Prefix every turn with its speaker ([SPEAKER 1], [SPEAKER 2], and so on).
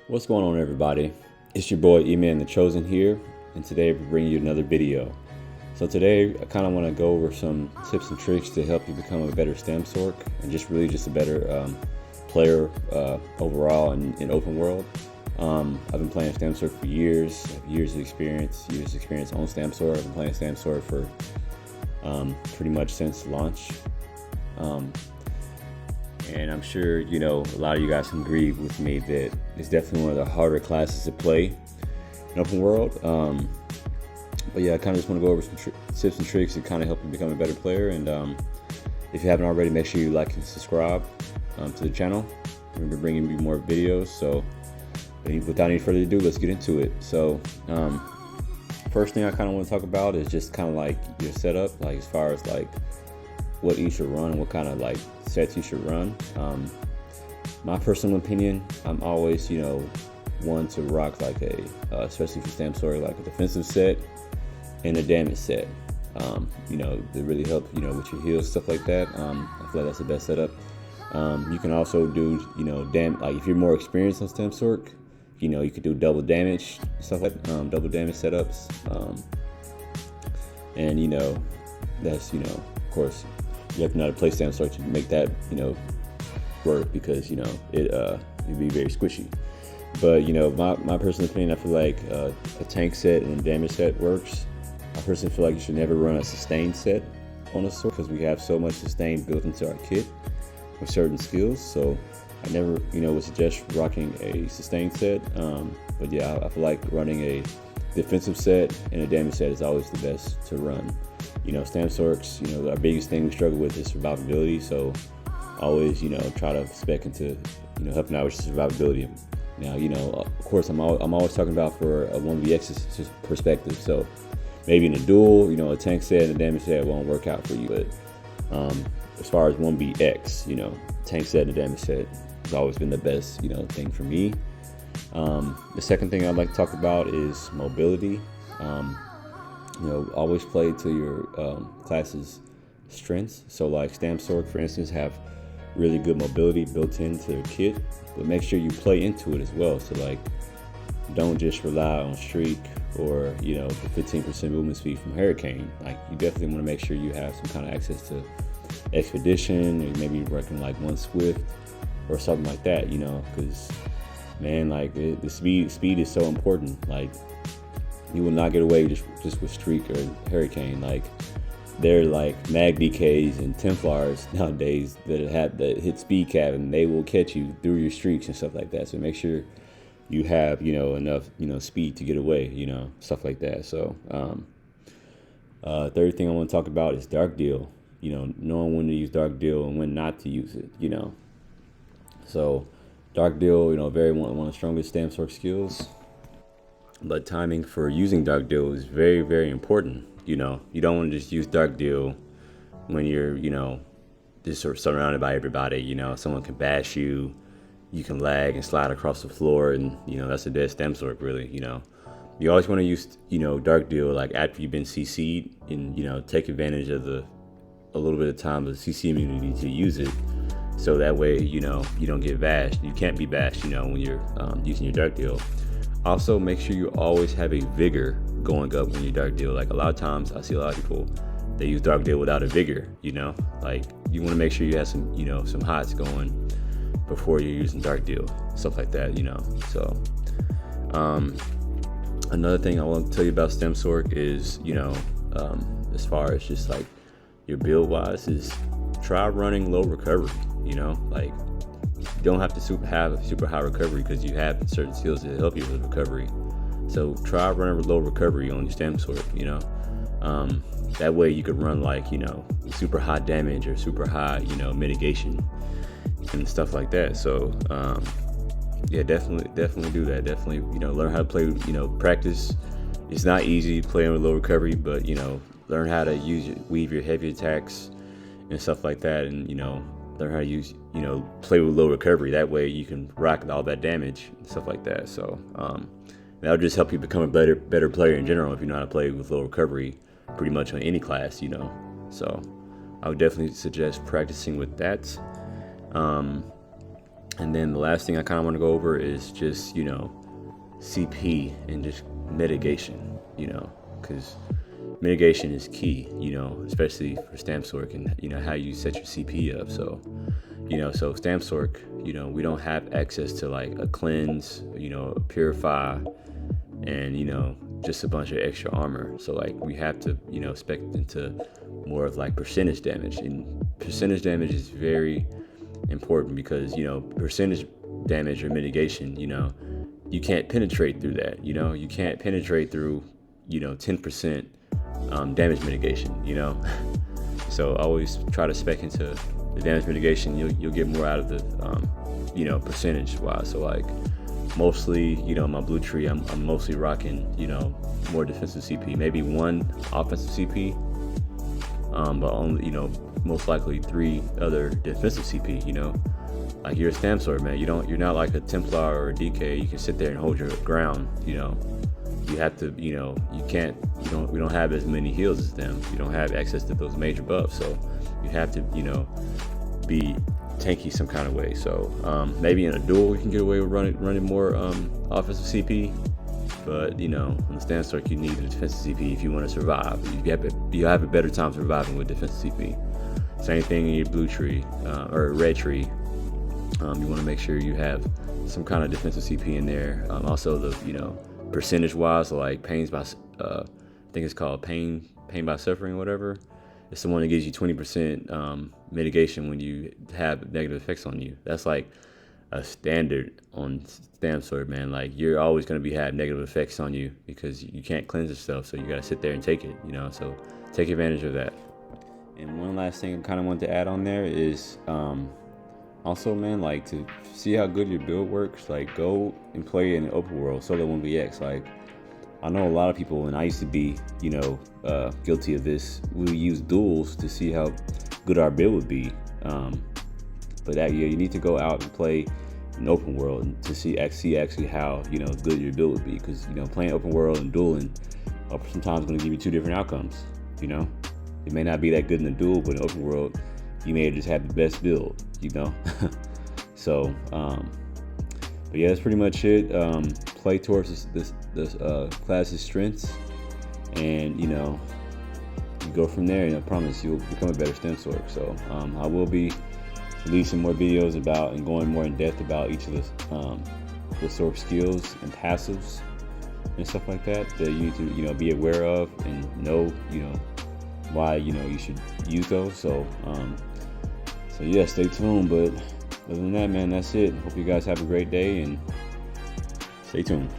[SPEAKER 1] What's going on, everybody? It's your boy Eman the Chosen here, and today we're bringing you another video. So today I kind of want to go over some tips and tricks to help you become a better Stamsorc and just a better player overall in open world. I've been playing Stamsorc for years. I have years of experience on Stamsorc. I've been playing Stamsorc for pretty much since launch. And I'm sure, a lot of you guys can agree with me that it's definitely one of the harder classes to play in open world. But yeah, I kind of just want to go over some tips and tricks to kind of help you become a better player. And if you haven't already, make sure you like and subscribe to the channel. We're going to be bringing you more videos. So without any further ado, let's get into it. So first thing I kind of want to talk about is just kind of like your setup, like as far as like what you should run and what kind of like sets you should run. My personal opinion, I'm always, one to rock like especially for Stamsorc, like a defensive set and a damage set. To really help, with your heals, stuff like that. I feel like that's the best setup. You can also do, like if you're more experienced on Stamsorc, you could do double damage, stuff like double damage setups. And that's, of course, you have to know how to play Stamsorc to make that, work, because, it'd be very squishy. But, my personal opinion, I feel like a tank set and a damage set works. I personally feel like you should never run a sustain set on a sword, because we have so much sustain built into our kit with certain skills. So I never, would suggest rocking a sustain set. But yeah, I feel like running a defensive set and a damage set is always the best to run. Stamsorcs, our biggest thing we struggle with is survivability. So always, try to spec into, helping out with survivability. Now, of course, I'm always talking about for a 1vx perspective. So maybe in a duel, a tank set and a damage set won't work out for you. But as far as 1vx, tank set and a damage set has always been the best, thing for me. The second thing I'd like to talk about is mobility. Always play to your class's strengths. So like Stamsorc, for instance, have really good mobility built into their kit, but make sure you play into it as well. So like, don't just rely on streak or, the 15% movement speed from Hurricane. Like, you definitely want to make sure you have some kind of access to expedition, or maybe working like one swift or something like that, because man, like the speed is so important. Like, you will not get away just with streak or Hurricane. Like, they're like mag DKs and Templars nowadays that hit speed cap, and they will catch you through your streaks and stuff like that. So make sure you have enough speed to get away, stuff like that. So third thing I want to talk about is dark deal. Knowing when to use dark deal and when not to use it. So dark deal, one of the strongest Stamsorc skills. But timing for using dark deal is very, very important. You don't want to just use dark deal when you're, just sort of surrounded by everybody. Someone can bash you, you can lag and slide across the floor, and that's a dead Stamsorc, really. You always want to use, dark deal like after you've been CC'd, and take advantage of a little bit of time of CC immunity to use it. So that way, you don't get bashed. You can't be bashed, when you're using your dark deal. Also, make sure you always have a vigor going up when you dark deal. Like, a lot of times I see a lot of people, they use dark deal without a vigor, like you want to make sure you have some, some hots going before you're using dark deal, stuff like that, So another thing I want to tell you about Stamsorc is, as far as just like your build wise, is try running low recovery. Like, you don't have to have a super high recovery, because you have certain skills that help you with recovery. So try running low recovery on your Stamsorc. That way you could run like, super high damage or super high, mitigation and stuff like that. So yeah, definitely do that. Definitely, learn how to play, practice. It's not easy playing with low recovery, but learn how to weave your heavy attacks and stuff like that, and learn how to use, play with low recovery. That way you can rock all that damage and stuff like that. So that'll just help you become a better player in general if you know how to play with low recovery pretty much on any class, So I would definitely suggest practicing with that. And then the last thing I kind of want to go over is just, CP and just mitigation, because mitigation is key, especially for Stamsorc and, how you set your CP up. So, so Stamsorc, we don't have access to like a cleanse, a purify, and, just a bunch of extra armor. So like we have to, spec into more of like percentage damage, and percentage damage is very important because, percentage damage or mitigation, you can't penetrate through that, you can't penetrate through, 10% damage mitigation, so always try to spec into the damage mitigation. You'll get more out of the, percentage wise. So like mostly, my blue tree, I'm mostly rocking, more defensive CP, maybe one offensive CP, but only, most likely 3 other defensive CP, like you're a Stamsorc, man. You're not like a Templar or a DK. You can sit there and hold your ground, you have to, we don't have as many heals as them. You don't have access to those major buffs. So you have to, be tanky some kind of way. So maybe in a duel, you can get away with running more offensive CP. But, on the Stamsorc, you need a defensive CP if you want to survive. You have a better time surviving with defensive CP. Same thing in your blue tree or red tree. You want to make sure you have some kind of defensive CP in there. Also, the percentage wise, like pains by, I think it's called pain by suffering, whatever. It's the one that gives you 20% mitigation when you have negative effects on you. That's like a standard on Stamsorc, man. Like you're always going to have negative effects on you because you can't cleanse yourself. So you got to sit there and take it, so take advantage of that. And one last thing I kind of want to add on there is also, man, like to see how good your build works, like go and play in the open world solo 1vx. Like I know a lot of people, and I used to be, guilty of this. We use duels to see how good our build would be. But that you need to go out and play in open world to see actually how good your build would be. Because playing open world and dueling are sometimes going to give you 2 different outcomes. It may not be that good in the duel, but in open world, you may just have the best build. So, but yeah, that's pretty much it. Play towards this class's strengths, and you go from there. And I promise you'll become a better Stamsorc. So I will be releasing more videos about and going more in depth about each of the Sorc skills and passives and stuff like that you need to be aware of and know why you should use those. So yeah, stay tuned. But other than that, man, that's it. Hope you guys have a great day and stay tuned.